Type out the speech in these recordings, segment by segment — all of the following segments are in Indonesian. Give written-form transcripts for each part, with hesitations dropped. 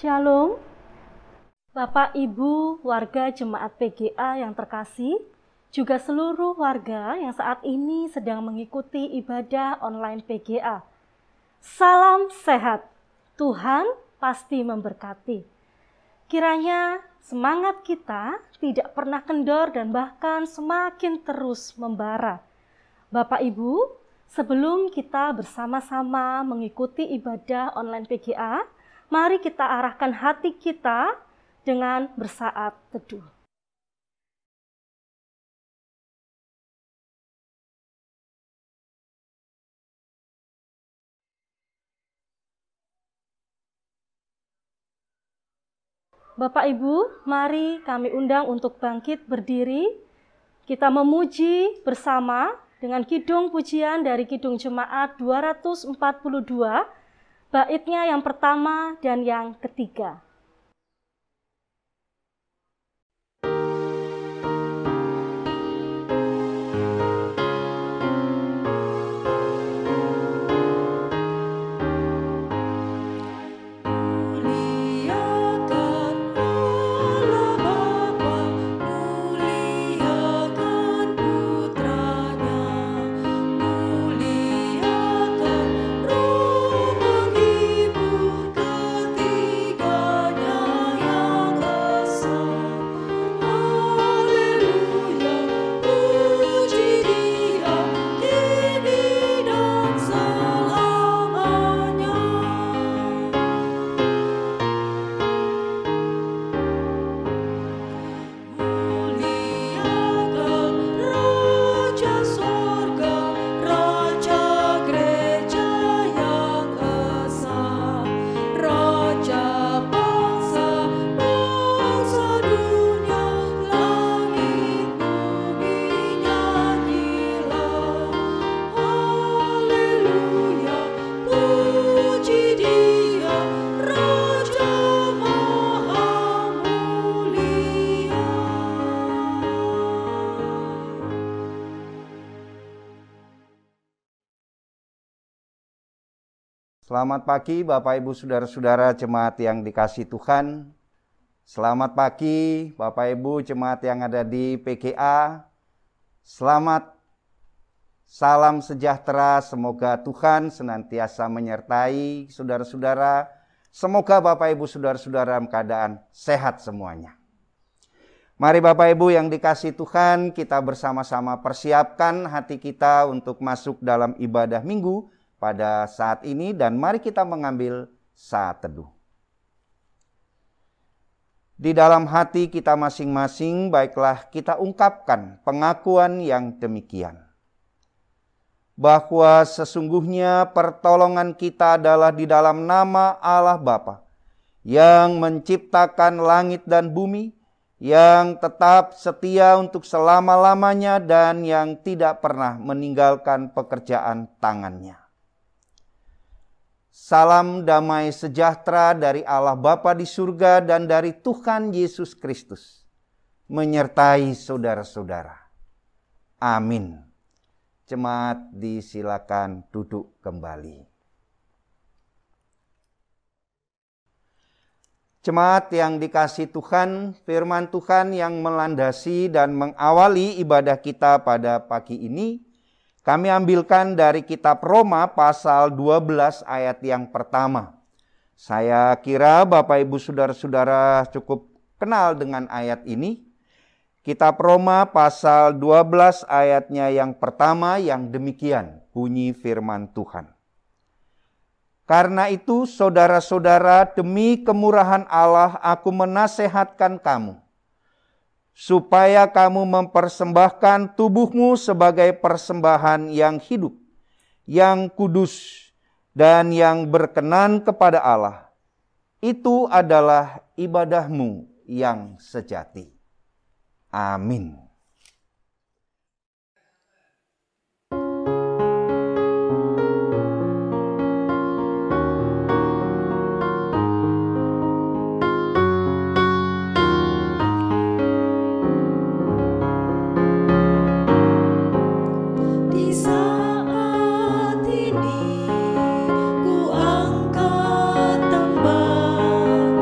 Shalom, Bapak Ibu warga Jemaat PGA yang terkasih, juga seluruh warga yang saat ini sedang mengikuti ibadah online PGA. Salam sehat, Tuhan pasti memberkati. Kiranya semangat kita tidak pernah kendor dan bahkan semakin terus membara. Bapak Ibu, sebelum kita bersama-sama mengikuti ibadah online PGA, mari kita arahkan hati kita dengan bersaat teduh. Bapak Ibu, mari kami undang untuk bangkit berdiri. Kita memuji bersama dengan kidung pujian dari Kidung Jemaat 242, baitnya yang pertama dan yang ketiga. Selamat pagi Bapak Ibu Saudara-saudara jemaat yang dikasihi Tuhan. Selamat pagi Bapak Ibu jemaat yang ada di PGA. Selamat, salam sejahtera, semoga Tuhan senantiasa menyertai saudara-saudara. Semoga Bapak Ibu Saudara-saudara dalam keadaan sehat semuanya. Mari Bapak Ibu yang dikasihi Tuhan, kita bersama-sama persiapkan hati kita untuk masuk dalam ibadah minggu pada saat ini, dan mari kita mengambil saat teduh. Di dalam hati kita masing-masing, baiklah kita ungkapkan pengakuan yang demikian. Bahwa sesungguhnya pertolongan kita adalah di dalam nama Allah Bapa, yang menciptakan langit dan bumi, yang tetap setia untuk selama-lamanya dan yang tidak pernah meninggalkan pekerjaan tangannya. Salam damai sejahtera dari Allah Bapa di surga dan dari Tuhan Yesus Kristus menyertai saudara-saudara. Amin. Jemaat disilakan duduk kembali. Jemaat yang dikasihi Tuhan, firman Tuhan yang melandasi dan mengawali ibadah kita pada pagi ini kami ambilkan dari kitab Roma pasal 12 ayat yang pertama. Saya kira Bapak Ibu Saudara-saudara cukup kenal dengan ayat ini. Kitab Roma pasal 12 ayatnya yang pertama yang demikian bunyi firman Tuhan. Karena itu saudara-saudara, demi kemurahan Allah aku menasehatkan kamu, supaya kamu mempersembahkan tubuhmu sebagai persembahan yang hidup, yang kudus, dan yang berkenan kepada Allah. Itu adalah ibadahmu yang sejati. Amin. Saat ini ku angkat tembang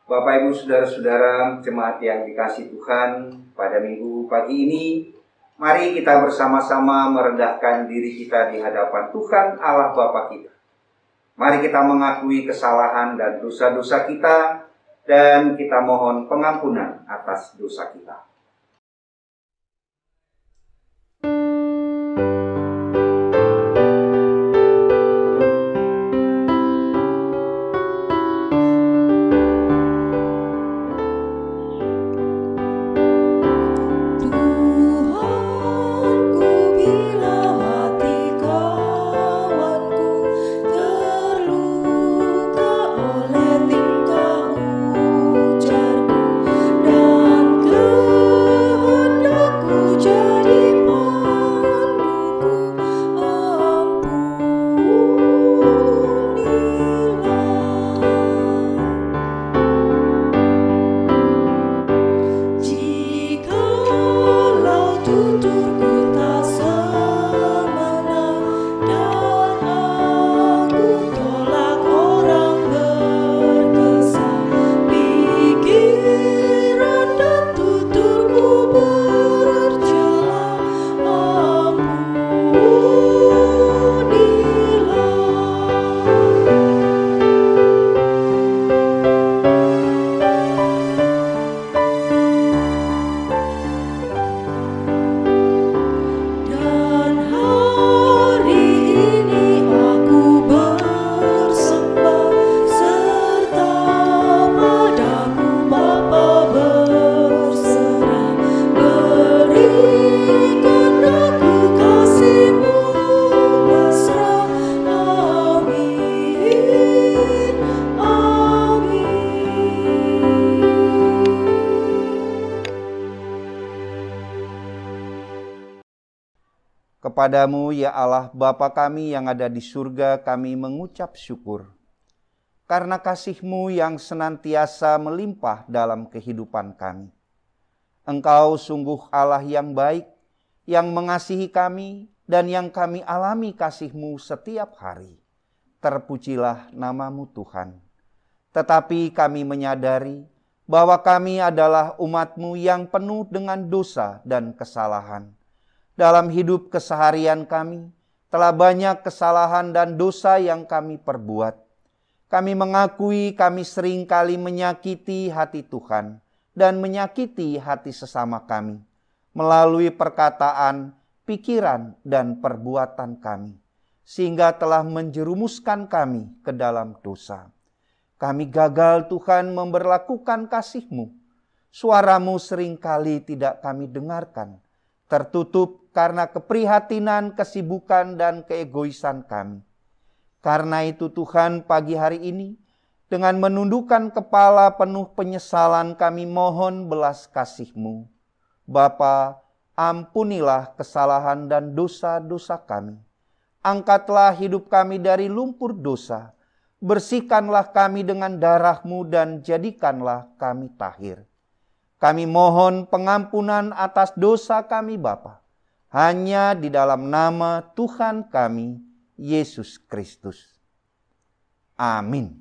Bapak, Ibu, Saudara-saudara, jemaat yang dikasihi Tuhan, pada minggu pagi ini, mari kita bersama-sama merendahkan diri kita di hadapan Tuhan Allah Bapa kita. Mari kita mengakui kesalahan dan dosa-dosa kita, dan kita mohon pengampunan atas dosa kita. Kepadamu ya Allah Bapa kami yang ada di surga, kami mengucap syukur. Karena kasih-Mu yang senantiasa melimpah dalam kehidupan kami. Engkau sungguh Allah yang baik, yang mengasihi kami, dan yang kami alami kasih-Mu setiap hari. Terpujilah nama-Mu Tuhan. Tetapi kami menyadari bahwa kami adalah umat-Mu yang penuh dengan dosa dan kesalahan. Dalam hidup keseharian kami, telah banyak kesalahan dan dosa yang kami perbuat. Kami mengakui kami seringkali menyakiti hati Tuhan dan menyakiti hati sesama kami melalui perkataan, pikiran, dan perbuatan kami, sehingga telah menjerumuskan kami ke dalam dosa. Kami gagal Tuhan memberlakukan kasih-Mu. Suara-Mu seringkali tidak kami dengarkan, tertutup karena keprihatinan, kesibukan, dan keegoisan kami. Karena itu Tuhan, pagi hari ini, dengan menundukkan kepala penuh penyesalan, kami mohon belas kasih-Mu. Bapa, ampunilah kesalahan dan dosa-dosa kami. Angkatlah hidup kami dari lumpur dosa. Bersihkanlah kami dengan darah-Mu dan jadikanlah kami tahir. Kami mohon pengampunan atas dosa kami Bapa, hanya di dalam nama Tuhan kami, Yesus Kristus. Amin.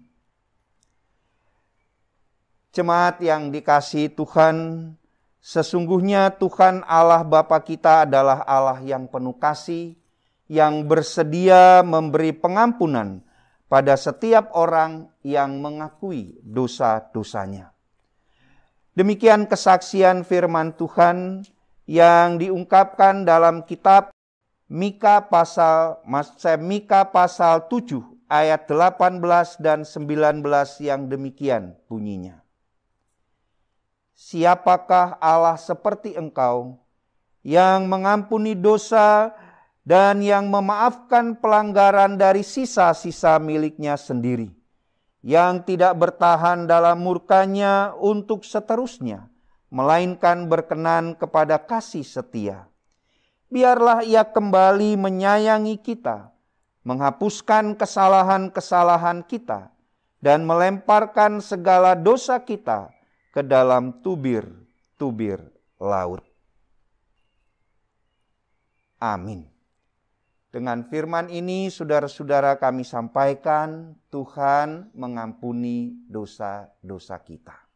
Jemaat yang dikasihi Tuhan, sesungguhnya Tuhan Allah Bapa kita adalah Allah yang penuh kasih, yang bersedia memberi pengampunan pada setiap orang yang mengakui dosa-dosanya. Demikian kesaksian firman Tuhan yang diungkapkan dalam kitab Mika pasal 7 ayat 18 dan 19 yang demikian bunyinya. Siapakah Allah seperti engkau yang mengampuni dosa dan yang memaafkan pelanggaran dari sisa-sisa miliknya sendiri, yang tidak bertahan dalam murkanya untuk seterusnya, melainkan berkenan kepada kasih setia. Biarlah ia kembali menyayangi kita, menghapuskan kesalahan-kesalahan kita, dan melemparkan segala dosa kita ke dalam tubir-tubir laut. Amin. Dengan firman ini, saudara-saudara, kami sampaikan, Tuhan mengampuni dosa-dosa kita.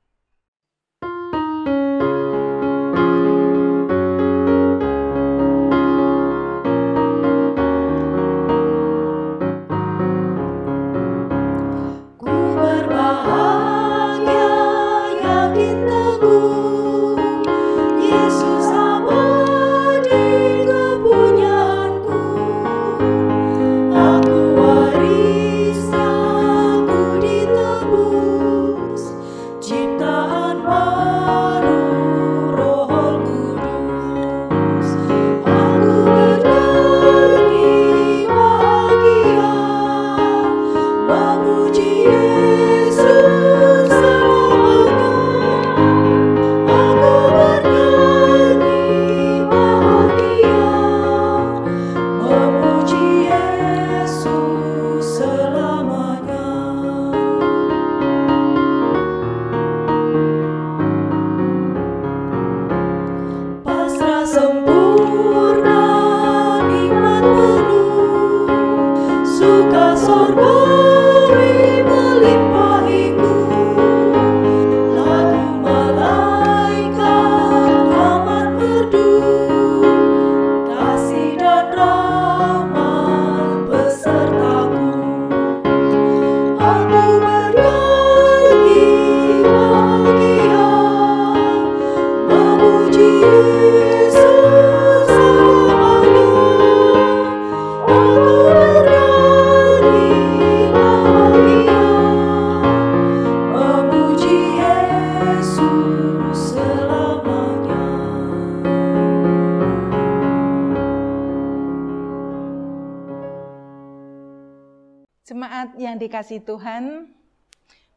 Jemaat yang dikasihi Tuhan,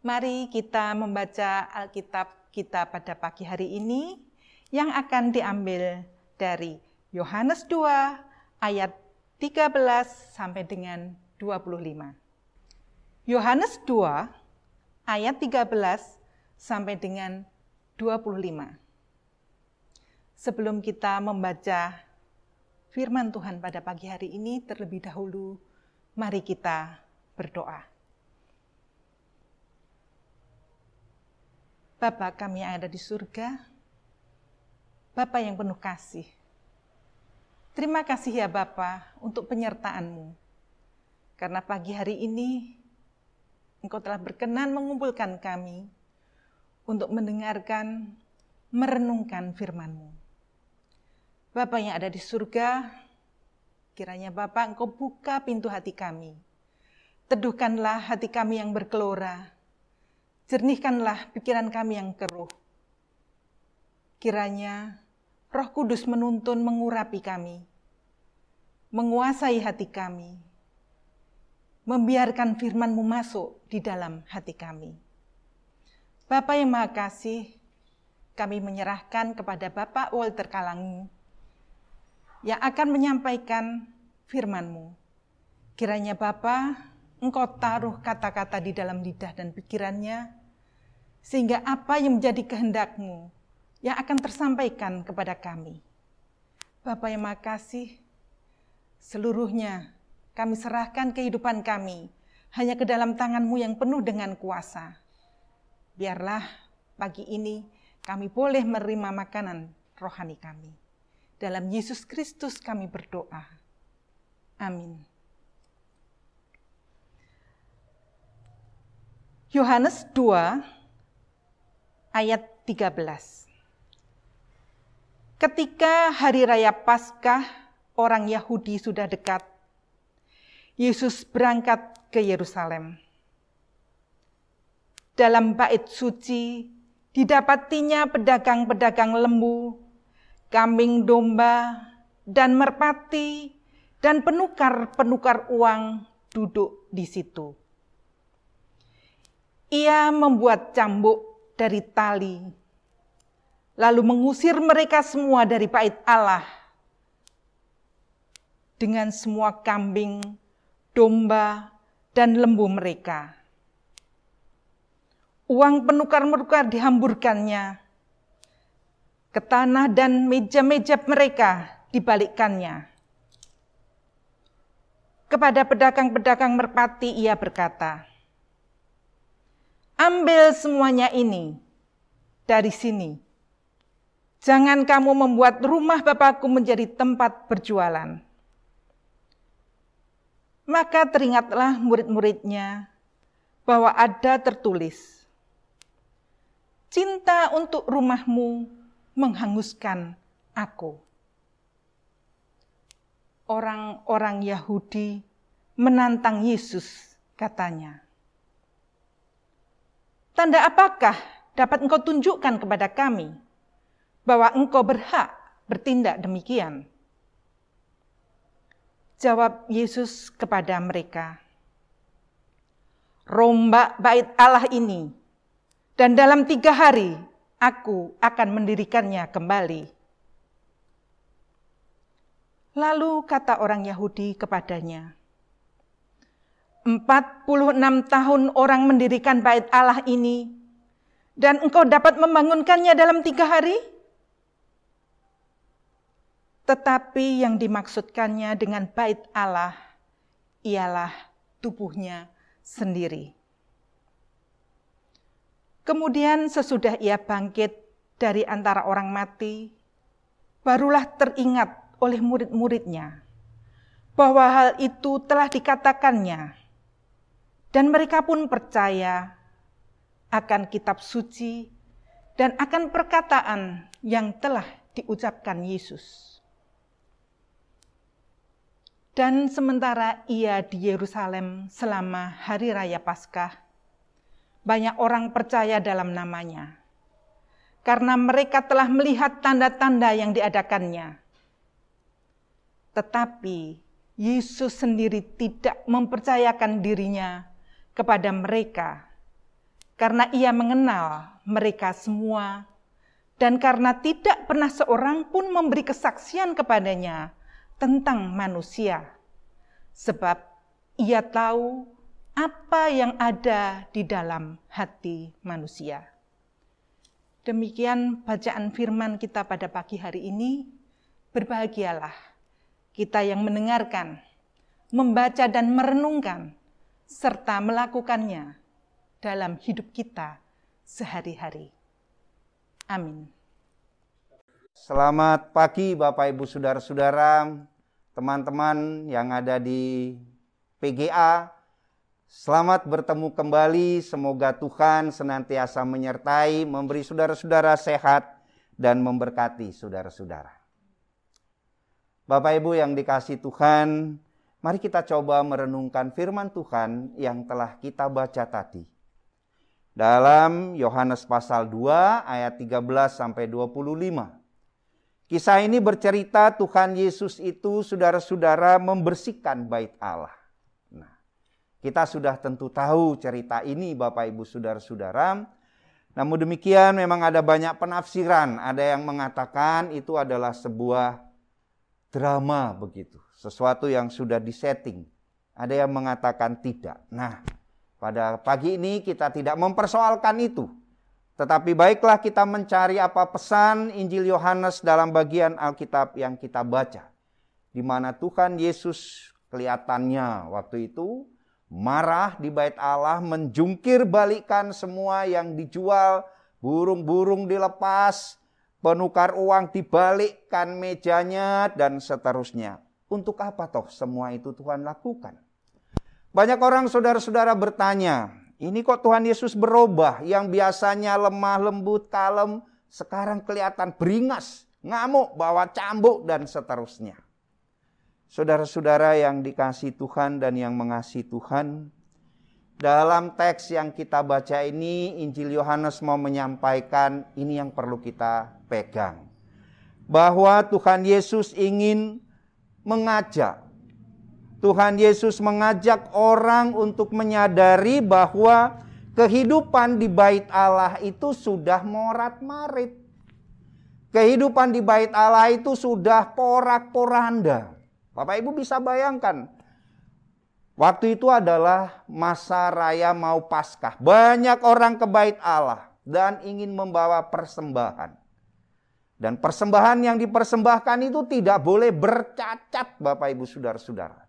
mari kita membaca Alkitab kita pada pagi hari ini yang akan diambil dari Yohanes 2 ayat 13 sampai dengan 25. Yohanes 2 ayat 13 sampai dengan 25. Sebelum kita membaca firman Tuhan pada pagi hari ini, terlebih dahulu mari kita berdoa. Bapa kami yang ada di surga, Bapa yang penuh kasih, terima kasih ya Bapa untuk penyertaan-Mu. Karena pagi hari ini Engkau telah berkenan mengumpulkan kami untuk mendengarkan, merenungkan firman-Mu. Bapa yang ada di surga, kiranya Bapa Engkau buka pintu hati kami. Teduhkanlah hati kami yang berkelora. Jernihkanlah pikiran kami yang keruh. Kiranya Roh Kudus menuntun mengurapi kami, menguasai hati kami, membiarkan firman-Mu masuk di dalam hati kami. Bapa yang Maha Kasih, kami menyerahkan kepada Bapak Walter Kalangi yang akan menyampaikan firman-Mu. Kiranya Bapa, Engkau taruh kata-kata di dalam lidah dan pikirannya, sehingga apa yang menjadi kehendak-Mu yang akan tersampaikan kepada kami. Bapa yang Maha Kasih, seluruhnya kami serahkan kehidupan kami hanya ke dalam tangan-Mu yang penuh dengan kuasa. Biarlah pagi ini kami boleh menerima makanan rohani kami. Dalam Yesus Kristus kami berdoa. Amin. Yohanes 2 ayat 13. Ketika hari raya Paskah orang Yahudi sudah dekat, Yesus berangkat ke Yerusalem. Dalam bait suci didapatinya pedagang-pedagang lembu, kambing domba, dan merpati, dan penukar-penukar uang duduk di situ. Ia membuat cambuk dari tali, lalu mengusir mereka semua dari bait Allah dengan semua kambing, domba, dan lembu mereka. Uang penukar-penukar dihamburkannya ke tanah dan meja-meja mereka dibalikkannya. Kepada pedagang-pedagang merpati ia berkata, "Ambil semuanya ini dari sini. Jangan kamu membuat rumah Bapakku menjadi tempat berjualan." Maka teringatlah murid-muridnya bahwa ada tertulis, "Cinta untuk rumahmu menghanguskan aku." Orang-orang Yahudi menantang Yesus, katanya, "Tanda apakah dapat engkau tunjukkan kepada kami bahwa engkau berhak bertindak demikian?" Jawab Yesus kepada mereka, "Rombak bait Allah ini, dan dalam 3 hari aku akan mendirikannya kembali." Lalu kata orang Yahudi kepadanya, 46 tahun orang mendirikan bait Allah ini, dan engkau dapat membangunkannya dalam 3 hari? Tetapi yang dimaksudkannya dengan bait Allah ialah tubuhnya sendiri. Kemudian sesudah ia bangkit dari antara orang mati, barulah teringat oleh murid-muridnya bahwa hal itu telah dikatakannya, dan mereka pun percaya akan kitab suci dan akan perkataan yang telah diucapkan Yesus. Dan sementara ia di Yerusalem selama hari raya Paskah, banyak orang percaya dalam namanya, karena mereka telah melihat tanda-tanda yang diadakannya. Tetapi Yesus sendiri tidak mempercayakan dirinya kepada mereka, karena ia mengenal mereka semua, dan karena tidak pernah seorang pun memberi kesaksian kepadanya tentang manusia, sebab ia tahu apa yang ada di dalam hati manusia. Demikian bacaan firman kita pada pagi hari ini. Berbahagialah kita yang mendengarkan, membaca dan merenungkan, serta melakukannya dalam hidup kita sehari-hari. Amin. Selamat pagi Bapak Ibu Saudara-saudara, teman-teman yang ada di PGA. Selamat bertemu kembali, semoga Tuhan senantiasa menyertai, memberi saudara-saudara sehat, dan memberkati saudara-saudara. Bapak Ibu yang dikasihi Tuhan, mari kita coba merenungkan firman Tuhan yang telah kita baca tadi. Dalam Yohanes pasal 2 ayat 13-25. Kisah ini bercerita Tuhan Yesus itu saudara-saudara membersihkan bait Allah. Nah, kita sudah tentu tahu cerita ini Bapak Ibu saudara-saudara. Namun demikian memang ada banyak penafsiran. Ada yang mengatakan itu adalah sebuah drama begitu, sesuatu yang sudah disetting. Ada yang mengatakan tidak. Nah, pada pagi ini kita tidak mempersoalkan itu. Tetapi baiklah kita mencari apa pesan Injil Yohanes dalam bagian Alkitab yang kita baca. Di mana Tuhan Yesus kelihatannya waktu itu marah di bait Allah, menjungkir balikan semua yang dijual, burung-burung dilepas, penukar uang dibalikkan mejanya, dan seterusnya. Untuk apa toh semua itu Tuhan lakukan? Banyak orang saudara-saudara bertanya, ini kok Tuhan Yesus berubah, yang biasanya lemah, lembut, kalem, sekarang kelihatan beringas, ngamuk, bawa cambuk, dan seterusnya. Saudara-saudara yang dikasihi Tuhan dan yang mengasihi Tuhan, dalam teks yang kita baca ini, Injil Yohanes mau menyampaikan ini yang perlu kita pegang. Bahwa Tuhan Yesus ingin mengajak. Tuhan Yesus mengajak orang untuk menyadari bahwa kehidupan di bait Allah itu sudah morat-marit. Kehidupan di bait Allah itu sudah porak-poranda. Bapak Ibu bisa bayangkan, waktu itu adalah masa raya mau Paskah. Banyak orang ke bait Allah dan ingin membawa persembahan. Dan persembahan yang dipersembahkan itu tidak boleh bercacat, Bapak Ibu saudara-saudara.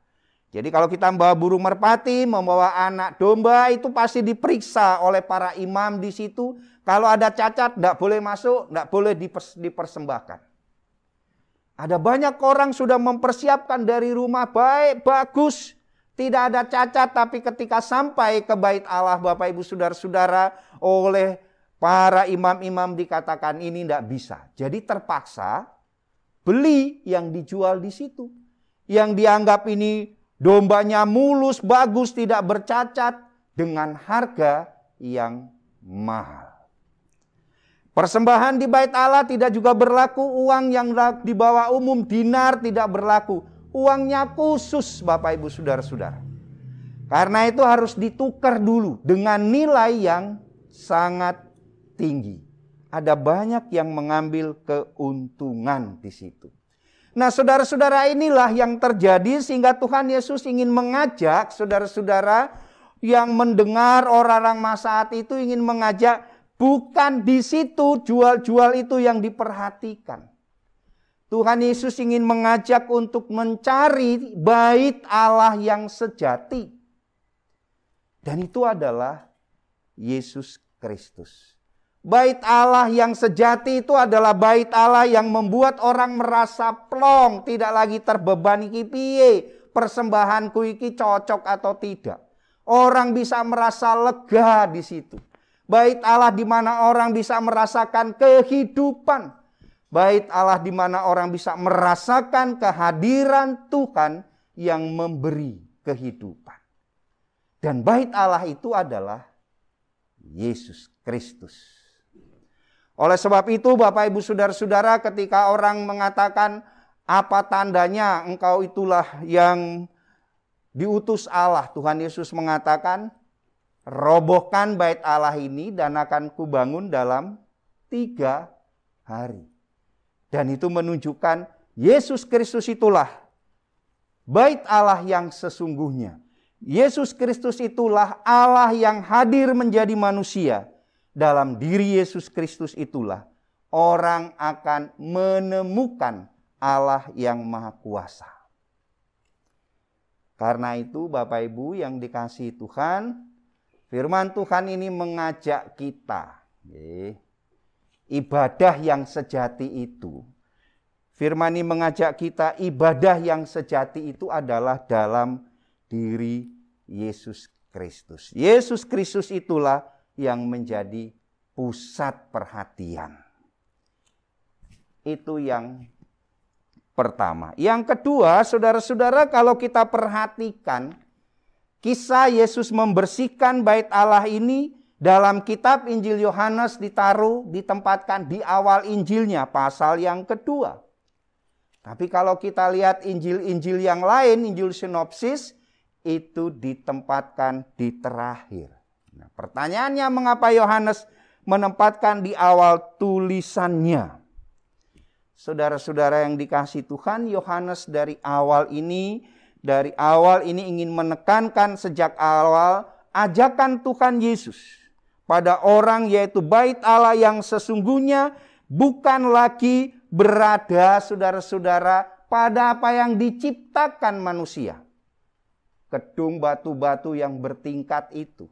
Jadi kalau kita membawa burung merpati, membawa anak domba, itu pasti diperiksa oleh para imam di situ. Kalau ada cacat, tidak boleh masuk, tidak boleh dipersembahkan. Ada banyak orang sudah mempersiapkan dari rumah, baik, bagus, tidak ada cacat. Tapi ketika sampai ke bait Allah, Bapak Ibu saudara-saudara, oleh para imam-imam dikatakan ini tidak bisa. Jadi terpaksa beli yang dijual di situ. Yang dianggap ini dombanya mulus, bagus, tidak bercacat, dengan harga yang mahal. Persembahan di bait Allah tidak juga berlaku, uang yang dibawa umum, dinar, tidak berlaku. Uangnya khusus, Bapak Ibu saudara-saudara. Karena itu harus ditukar dulu dengan nilai yang sangat tinggi. Ada banyak yang mengambil keuntungan di situ. Nah, saudara-saudara, inilah yang terjadi sehingga Tuhan Yesus ingin mengajak saudara-saudara yang mendengar orang-orang masa itu, ingin mengajak, bukan di situ jual-jual itu yang diperhatikan. Tuhan Yesus ingin mengajak untuk mencari bait Allah yang sejati. Dan itu adalah Yesus Kristus. Bait Allah yang sejati itu adalah bait Allah yang membuat orang merasa plong, tidak lagi terbebani iki piye, persembahanku iki cocok atau tidak. Orang bisa merasa lega di situ. Bait Allah di mana orang bisa merasakan kehidupan. Bait Allah di mana orang bisa merasakan kehadiran Tuhan yang memberi kehidupan. Dan bait Allah itu adalah Yesus Kristus. Oleh sebab itu Bapak Ibu saudara-saudara, ketika orang mengatakan apa tandanya engkau itulah yang diutus Allah, Tuhan Yesus mengatakan, robohkan bait Allah ini dan akan kubangun dalam 3 hari. Dan itu menunjukkan Yesus Kristus itulah bait Allah yang sesungguhnya. Yesus Kristus itulah Allah yang hadir menjadi manusia. Dalam diri Yesus Kristus itulah orang akan menemukan Allah yang Maha Kuasa. Karena itu Bapak Ibu yang dikasihi Tuhan, firman Tuhan ini mengajak kita, ibadah yang sejati itu. Firman ini mengajak kita, ibadah yang sejati itu adalah dalam diri Yesus Kristus. Yesus Kristus itulah yang menjadi pusat perhatian. Itu yang pertama. Yang kedua, saudara-saudara, kalau kita perhatikan, kisah Yesus membersihkan bait Allah ini dalam kitab Injil Yohanes ditempatkan di awal Injilnya, pasal yang kedua. Tapi kalau kita lihat Injil-Injil yang lain, Injil sinopsis, itu ditempatkan di terakhir. Nah, pertanyaannya mengapa Yohanes menempatkan di awal tulisannya? Saudara-saudara yang dikasihi Tuhan, Yohanes dari awal ini ingin menekankan sejak awal ajakan Tuhan Yesus pada orang, yaitu bait Allah yang sesungguhnya bukan lagi berada, saudara-saudara, pada apa yang diciptakan manusia. Gedung batu-batu yang bertingkat itu.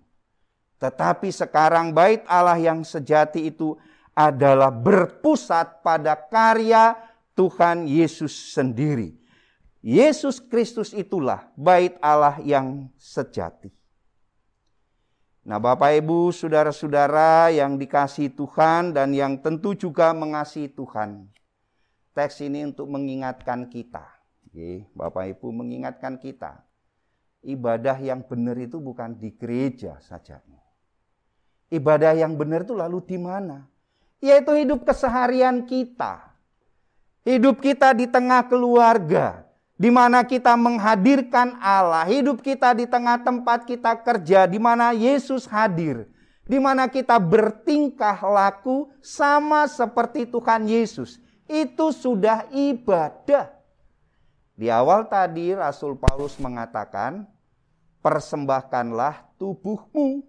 Tetapi sekarang bait Allah yang sejati itu adalah berpusat pada karya Tuhan Yesus sendiri. Yesus Kristus itulah bait Allah yang sejati. Nah, Bapak Ibu, saudara-saudara yang dikasihi Tuhan dan yang tentu juga mengasihi Tuhan. Teks ini untuk mengingatkan kita. Bapak Ibu, mengingatkan kita. Ibadah yang benar itu bukan di gereja saja. Ibadah yang benar itu lalu di mana? Yaitu hidup keseharian kita. Hidup kita di tengah keluarga, di mana kita menghadirkan Allah. Hidup kita di tengah tempat kita kerja, di mana Yesus hadir. Di mana kita bertingkah laku sama seperti Tuhan Yesus. Itu sudah ibadah. Di awal tadi Rasul Paulus mengatakan, persembahkanlah tubuhmu.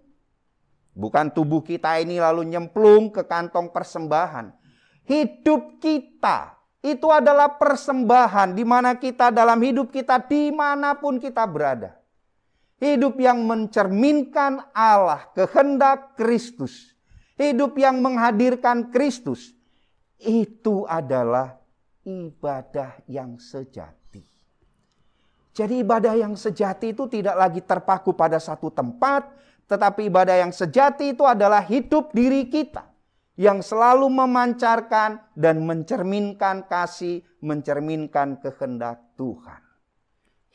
Bukan tubuh kita ini lalu nyemplung ke kantong persembahan. Hidup kita itu adalah persembahan, di mana kita dalam hidup kita dimanapun kita berada. Hidup yang mencerminkan Allah, kehendak Kristus. Hidup yang menghadirkan Kristus. Itu adalah ibadah yang sejati. Jadi ibadah yang sejati itu tidak lagi terpaku pada satu tempat, tetapi ibadah yang sejati itu adalah hidup diri kita yang selalu memancarkan dan mencerminkan kasih, mencerminkan kehendak Tuhan.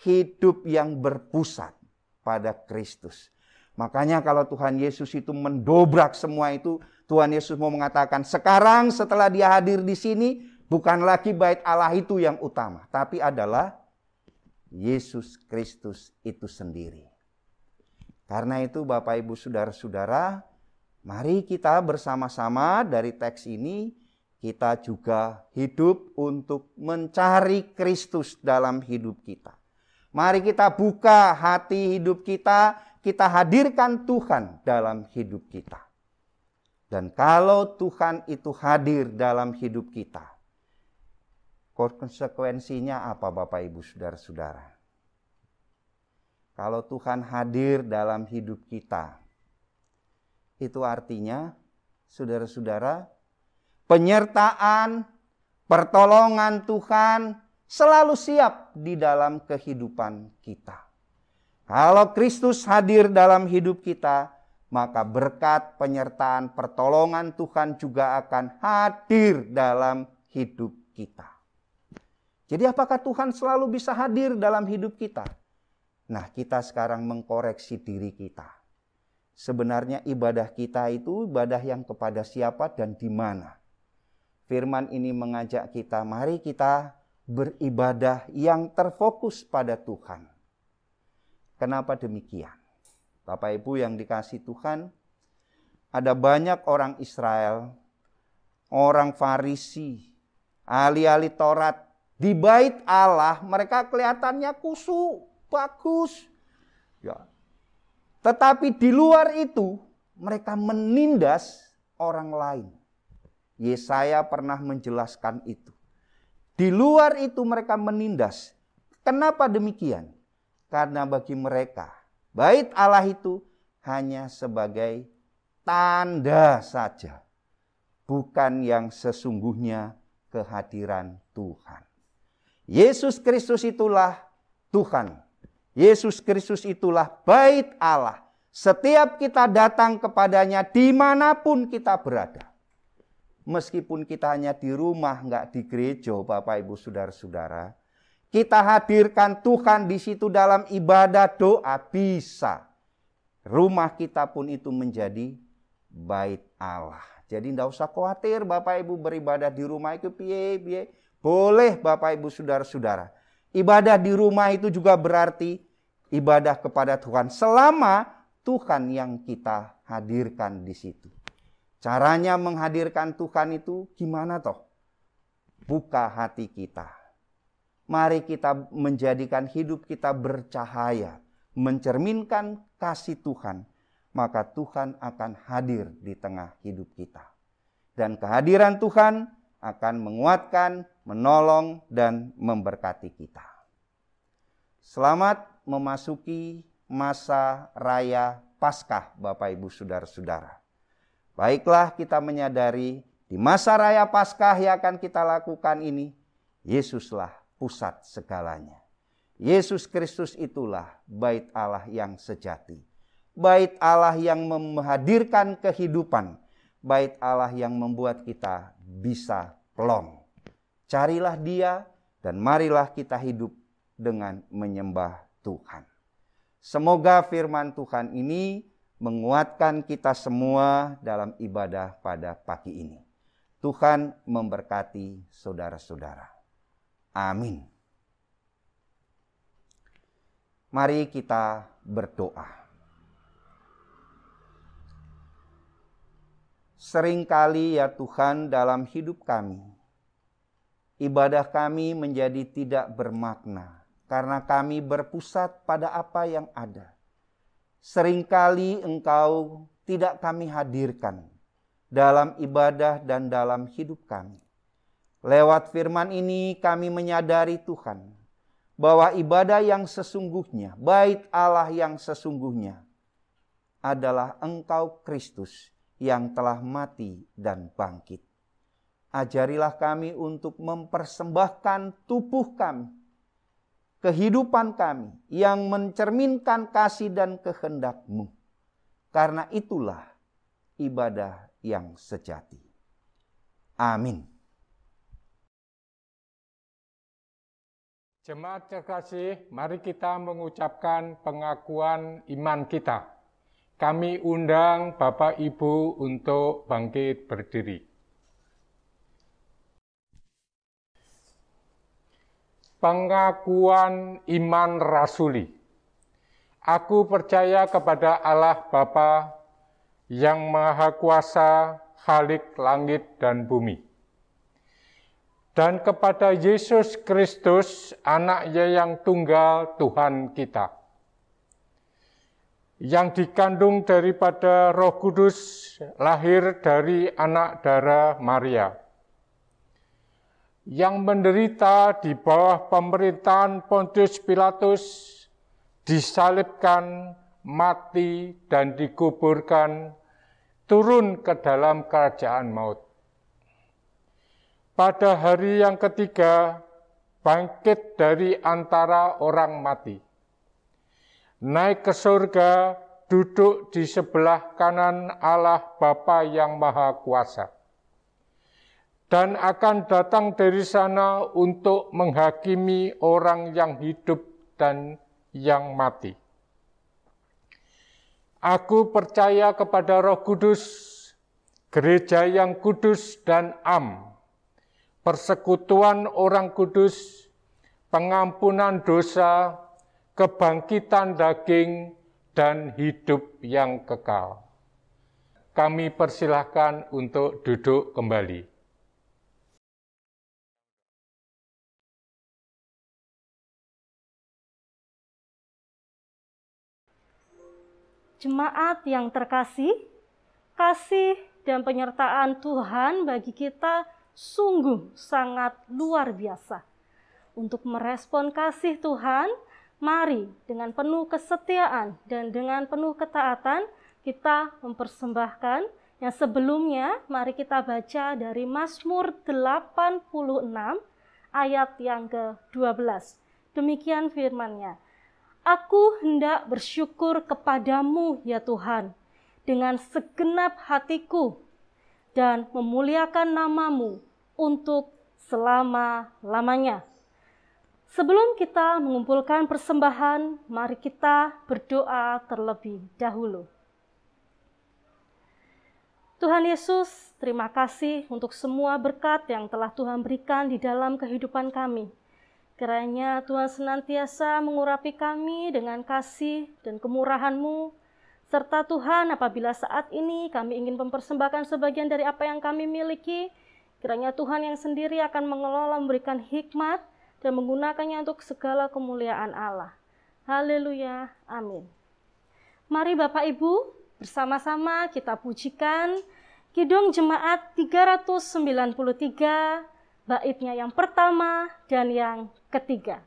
Hidup yang berpusat pada Kristus. Makanya kalau Tuhan Yesus itu mendobrak semua itu, Tuhan Yesus mau mengatakan, sekarang setelah dia hadir di sini, bukan lagi bait Allah itu yang utama, tapi adalah Yesus Kristus itu sendiri. Karena itu Bapak Ibu saudara-saudara, mari kita bersama-sama dari teks ini, kita juga hidup untuk mencari Kristus dalam hidup kita. Mari kita buka hati hidup kita hadirkan Tuhan dalam hidup kita. Dan kalau Tuhan itu hadir dalam hidup kita, konsekuensinya apa Bapak Ibu saudara-saudara? Kalau Tuhan hadir dalam hidup kita, itu artinya, saudara-saudara, penyertaan, pertolongan Tuhan selalu siap di dalam kehidupan kita. Kalau Kristus hadir dalam hidup kita, maka berkat, penyertaan, pertolongan Tuhan juga akan hadir dalam hidup kita. Jadi apakah Tuhan selalu bisa hadir dalam hidup kita? Nah, kita sekarang mengkoreksi diri kita. Sebenarnya ibadah kita itu ibadah yang kepada siapa dan di mana. Firman ini mengajak kita, mari kita beribadah yang terfokus pada Tuhan. Kenapa demikian? Bapak Ibu yang dikasihi Tuhan, ada banyak orang Israel, orang Farisi, ahli-ahli Taurat, di bait Allah mereka kelihatannya khusyuk, bagus. Ya. Tetapi di luar itu mereka menindas orang lain. Yesaya pernah menjelaskan itu. Di luar itu mereka menindas. Kenapa demikian? Karena bagi mereka bait Allah itu hanya sebagai tanda saja. Bukan yang sesungguhnya kehadiran Tuhan. Yesus Kristus itulah Tuhan. Yesus Kristus itulah bait Allah. Setiap kita datang kepadanya dimanapun kita berada. Meskipun kita hanya di rumah, nggak di gereja, Bapak Ibu saudara-saudara. Kita hadirkan Tuhan di situ dalam ibadah doa bisa. Rumah kita pun itu menjadi bait Allah. Jadi tidak usah khawatir Bapak Ibu beribadah di rumah itu piye. Boleh Bapak Ibu saudara-saudara. Ibadah di rumah itu juga berarti ibadah kepada Tuhan selama Tuhan yang kita hadirkan di situ. Caranya menghadirkan Tuhan itu gimana toh? Buka hati kita. Mari kita menjadikan hidup kita bercahaya, mencerminkan kasih Tuhan. maka Tuhan akan hadir di tengah hidup kita. Dan kehadiran Tuhan akan menguatkan, menolong, dan memberkati kita. Selamat memasuki masa raya Paskah, Bapak Ibu Saudara-saudara. Baiklah kita menyadari di masa raya Paskah yang akan kita lakukan ini, Yesuslah pusat segalanya. Yesus Kristus itulah bait Allah yang sejati. Bait Allah yang menghadirkan kehidupan. Bait Allah yang membuat kita bisa plong. Carilah Dia dan marilah kita hidup dengan menyembah Tuhan. Semoga firman Tuhan ini menguatkan kita semua dalam ibadah pada pagi ini. Tuhan memberkati saudara-saudara. Amin. Mari kita berdoa. Seringkali ya Tuhan dalam hidup kami, ibadah kami menjadi tidak bermakna karena kami berpusat pada apa yang ada. Seringkali Engkau tidak kami hadirkan dalam ibadah dan dalam hidup kami. Lewat firman ini kami menyadari Tuhan, bahwa ibadah yang sesungguhnya, bait Allah yang sesungguhnya adalah Engkau Kristus yang telah mati dan bangkit. Ajarilah kami untuk mempersembahkan tubuh kami, kehidupan kami yang mencerminkan kasih dan kehendak-Mu. Karena itulah ibadah yang sejati. Amin. Jemaat terkasih, mari kita mengucapkan pengakuan iman kita. Kami undang Bapak Ibu untuk bangkit berdiri. Pengakuan iman rasuli. Aku percaya kepada Allah Bapa yang Maha Kuasa, Khalik langit dan bumi, dan kepada Yesus Kristus, Anak-Nya yang tunggal Tuhan kita, yang dikandung daripada Roh Kudus, lahir dari anak darah Maria, yang menderita di bawah pemerintahan Pontius Pilatus, disalibkan, mati, dan dikuburkan, turun ke dalam kerajaan maut. Pada hari yang ketiga, bangkit dari antara orang mati, naik ke surga, duduk di sebelah kanan Allah Bapa yang Maha Kuasa, dan akan datang dari sana untuk menghakimi orang yang hidup dan yang mati. Aku percaya kepada Roh Kudus, gereja yang kudus dan am, persekutuan orang kudus, pengampunan dosa, kebangkitan daging, dan hidup yang kekal. Kami persilahkan untuk duduk kembali. Jemaat yang terkasih, kasih dan penyertaan Tuhan bagi kita sungguh sangat luar biasa. Untuk merespon kasih Tuhan, mari dengan penuh kesetiaan dan dengan penuh ketaatan kita mempersembahkan yang sebelumnya. Mari kita baca dari Mazmur 86 ayat yang ke-12. Demikian firman-Nya. Aku hendak bersyukur kepadamu ya Tuhan dengan segenap hatiku dan memuliakan namamu untuk selama-lamanya. Sebelum kita mengumpulkan persembahan, mari kita berdoa terlebih dahulu. Tuhan Yesus, terima kasih untuk semua berkat yang telah Tuhan berikan di dalam kehidupan kami. Kiranya Tuhan senantiasa mengurapi kami dengan kasih dan kemurahan-Mu, serta Tuhan apabila saat ini kami ingin mempersembahkan sebagian dari apa yang kami miliki, kiranya Tuhan yang sendiri akan mengelola, memberikan hikmat, dan menggunakannya untuk segala kemuliaan Allah. Haleluya, amin. Mari Bapak Ibu, Bersama-sama kita pujikan Kidung Jemaat 393, baitnya yang pertama dan yang ketiga.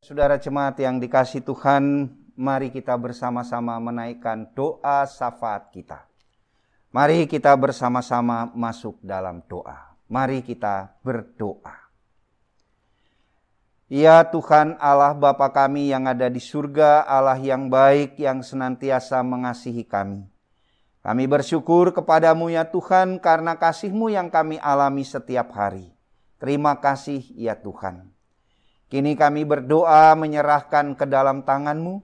Saudara jemaat yang dikasihi Tuhan, mari kita bersama-sama menaikkan doa syafaat kita. Mari kita bersama-sama masuk dalam doa. Mari kita berdoa. Ya Tuhan Allah Bapa kami yang ada di surga, Allah yang baik yang senantiasa mengasihi kami. Kami bersyukur kepadamu ya Tuhan karena kasih-Mu yang kami alami setiap hari. Terima kasih ya Tuhan. Kini kami berdoa menyerahkan ke dalam tangan-Mu,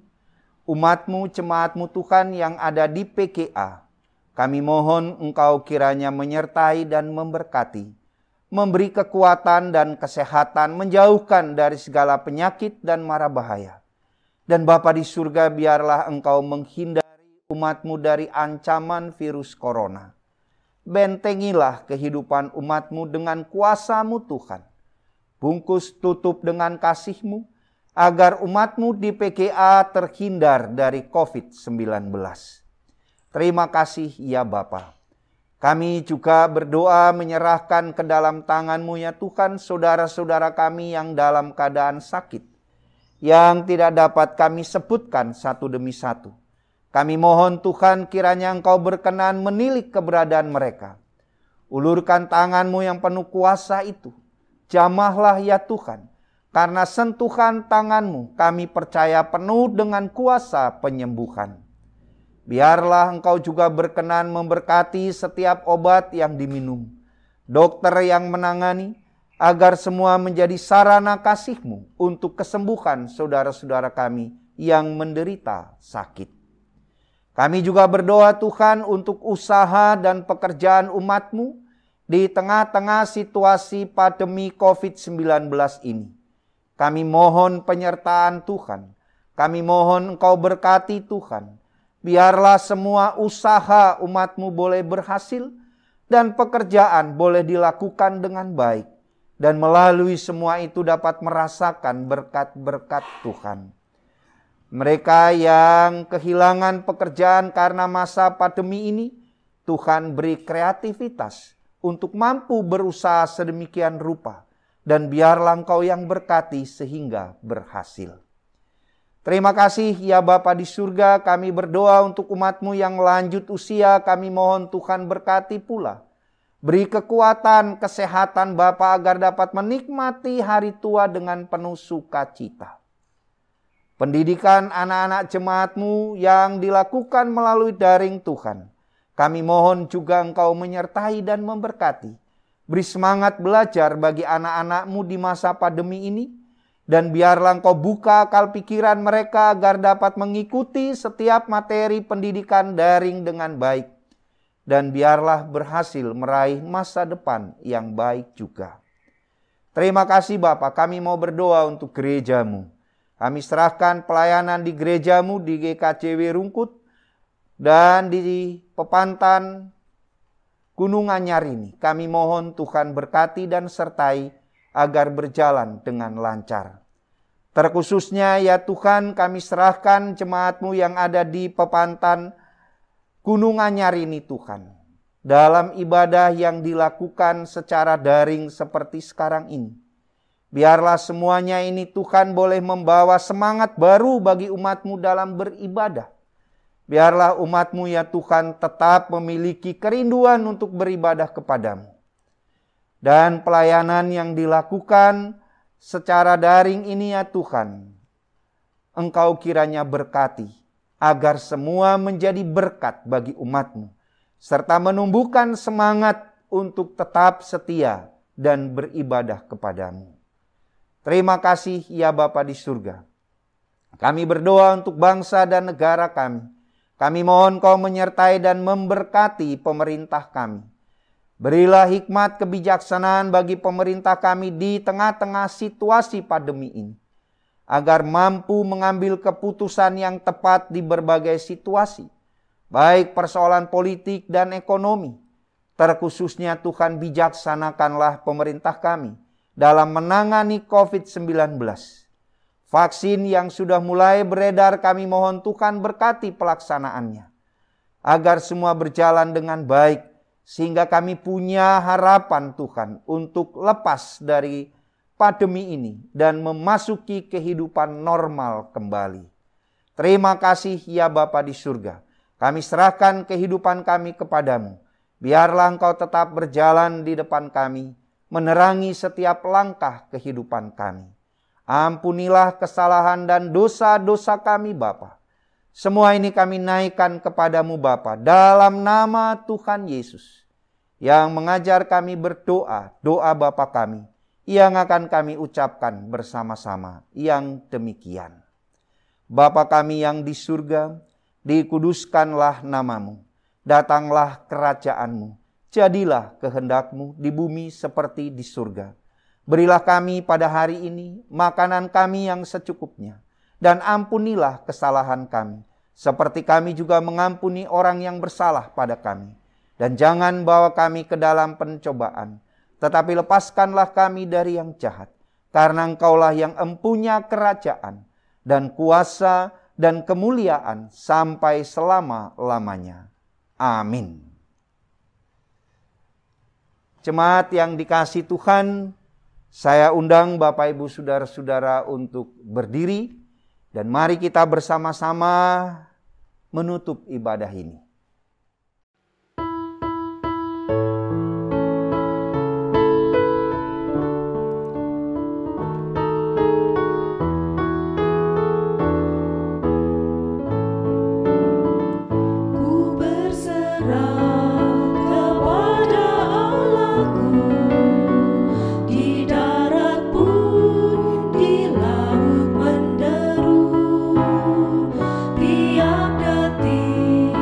umat-Mu, jemaat-Mu Tuhan yang ada di PGA. Kami mohon Engkau kiranya menyertai dan memberkati, memberi kekuatan dan kesehatan, menjauhkan dari segala penyakit dan mara bahaya. Dan Bapa di surga, biarlah Engkau menghindari umat-Mu dari ancaman virus corona. Bentengilah kehidupan umat-Mu dengan kuasa-Mu Tuhan. Bungkus tutup dengan kasih-Mu, agar umat-Mu di PGA terhindar dari COVID-19. Terima kasih ya Bapa. Kami juga berdoa menyerahkan ke dalam tangan-Mu ya Tuhan saudara-saudara kami yang dalam keadaan sakit, yang tidak dapat kami sebutkan satu demi satu. Kami mohon Tuhan kiranya Engkau berkenan menilik keberadaan mereka. Ulurkan tangan-Mu yang penuh kuasa itu. Jamahlah ya Tuhan, karena sentuhan tangan-Mu kami percaya penuh dengan kuasa penyembuhan. Biarlah Engkau juga berkenan memberkati setiap obat yang diminum, dokter yang menangani, agar semua menjadi sarana kasih-Mu untuk kesembuhan saudara-saudara kami yang menderita sakit. Kami juga berdoa Tuhan untuk usaha dan pekerjaan umat-Mu, di tengah-tengah situasi pandemi COVID-19 ini. Kami mohon penyertaan Tuhan. Kami mohon Engkau berkati Tuhan. Biarlah semua usaha umat-Mu boleh berhasil dan pekerjaan boleh dilakukan dengan baik. Dan melalui semua itu dapat merasakan berkat-berkat Tuhan. Mereka yang kehilangan pekerjaan karena masa pandemi ini, Tuhan beri kreativitas untuk mampu berusaha sedemikian rupa, dan biarlah Engkau yang berkati sehingga berhasil. Terima kasih ya Bapa di surga, kami berdoa untuk umat-Mu yang lanjut usia, kami mohon Tuhan berkati pula. Beri kekuatan, kesehatan Bapa agar dapat menikmati hari tua dengan penuh sukacita. Pendidikan anak-anak jemaat-Mu yang dilakukan melalui daring Tuhan, kami mohon juga Engkau menyertai dan memberkati. Beri semangat belajar bagi anak-anak-Mu di masa pandemi ini. Dan biarlah Engkau buka akal pikiran mereka agar dapat mengikuti setiap materi pendidikan daring dengan baik. Dan biarlah berhasil meraih masa depan yang baik juga. Terima kasih Bapa, kami mau berdoa untuk gereja-Mu. Kami serahkan pelayanan di gereja-Mu di GKJW Rungkut dan di Pepantan Gunung Anyar ini. Kami mohon Tuhan berkati dan sertai agar berjalan dengan lancar. Terkhususnya ya Tuhan, kami serahkan jemaat-Mu yang ada di Pepantan Gunung Anyar ini Tuhan. Dalam ibadah yang dilakukan secara daring seperti sekarang ini. Biarlah semuanya ini Tuhan boleh membawa semangat baru bagi umat-Mu dalam beribadah. Biarlah umat-Mu ya Tuhan tetap memiliki kerinduan untuk beribadah kepadamu. Dan pelayanan yang dilakukan secara daring ini ya Tuhan, Engkau kiranya berkati agar semua menjadi berkat bagi umat-Mu. Serta menumbuhkan semangat untuk tetap setia dan beribadah kepadamu. Terima kasih ya Bapa di surga. Kami berdoa untuk bangsa dan negara kami. Kami mohon Kau menyertai dan memberkati pemerintah kami. Berilah hikmat kebijaksanaan bagi pemerintah kami di tengah-tengah situasi pandemi ini. Agar mampu mengambil keputusan yang tepat di berbagai situasi. Baik persoalan politik dan ekonomi. Terkhususnya Tuhan bijaksanakanlah pemerintah kami dalam menangani COVID-19. Vaksin yang sudah mulai beredar kami mohon Tuhan berkati pelaksanaannya. Agar semua berjalan dengan baik. Sehingga kami punya harapan Tuhan untuk lepas dari pandemi ini. Dan memasuki kehidupan normal kembali. Terima kasih ya Bapa di surga. Kami serahkan kehidupan kami kepadamu. Biarlah Engkau tetap berjalan di depan kami. Menerangi setiap langkah kehidupan kami. Ampunilah kesalahan dan dosa-dosa kami Bapa. Semua ini kami naikkan kepadamu Bapa dalam nama Tuhan Yesus. Yang mengajar kami berdoa, doa Bapa kami. Yang akan kami ucapkan bersama-sama yang demikian. Bapa kami yang di surga, dikuduskanlah namamu. Datanglah kerajaanmu. Jadilah kehendak-Mu di bumi seperti di surga. Berilah kami pada hari ini makanan kami yang secukupnya. Dan ampunilah kesalahan kami. Seperti kami juga mengampuni orang yang bersalah pada kami. Dan jangan bawa kami ke dalam pencobaan. Tetapi lepaskanlah kami dari yang jahat. Karena Engkaulah yang empunya kerajaan. Dan kuasa dan kemuliaan sampai selama-lamanya. Amin. Jemaat yang dikasihi Tuhan, saya undang Bapak Ibu Saudara-saudara untuk berdiri dan mari kita bersama-sama menutup ibadah ini. Tiap detik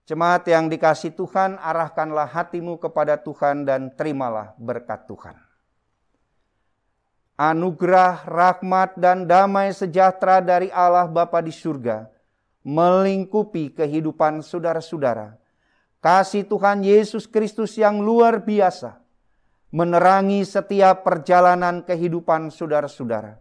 Jemaat yang dikasihi Tuhan, arahkanlah hatimu kepada Tuhan dan terimalah berkat Tuhan. Anugerah, rahmat, dan damai sejahtera dari Allah Bapa di surga melingkupi kehidupan saudara-saudara. Kasih Tuhan Yesus Kristus yang luar biasa menerangi setiap perjalanan kehidupan saudara-saudara,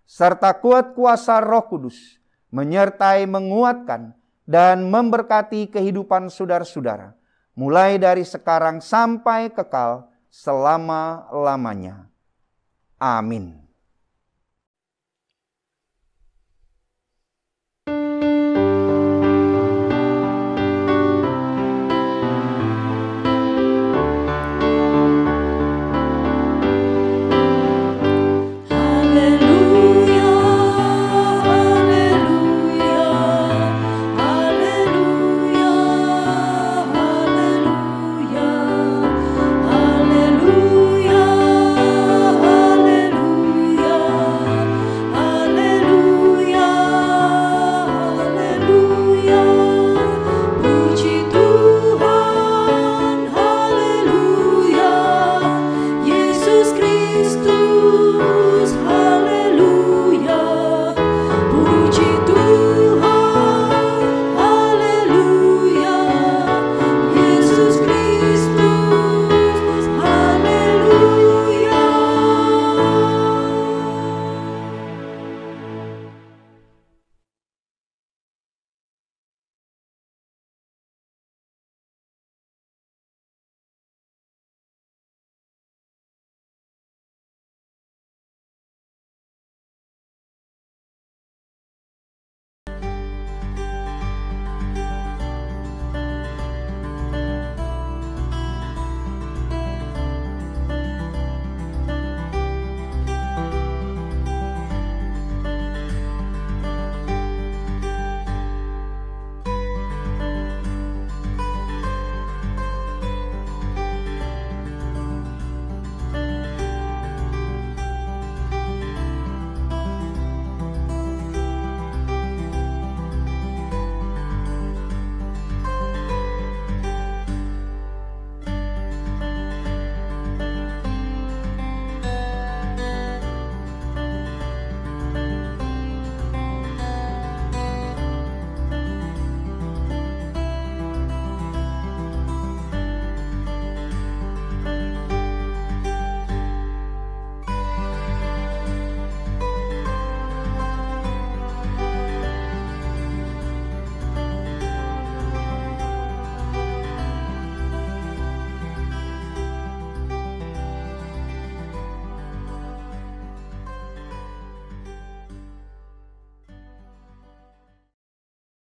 serta kuat kuasa Roh Kudus menyertai, menguatkan, dan memberkati kehidupan saudara-saudara, mulai dari sekarang sampai kekal selama-lamanya. Amin.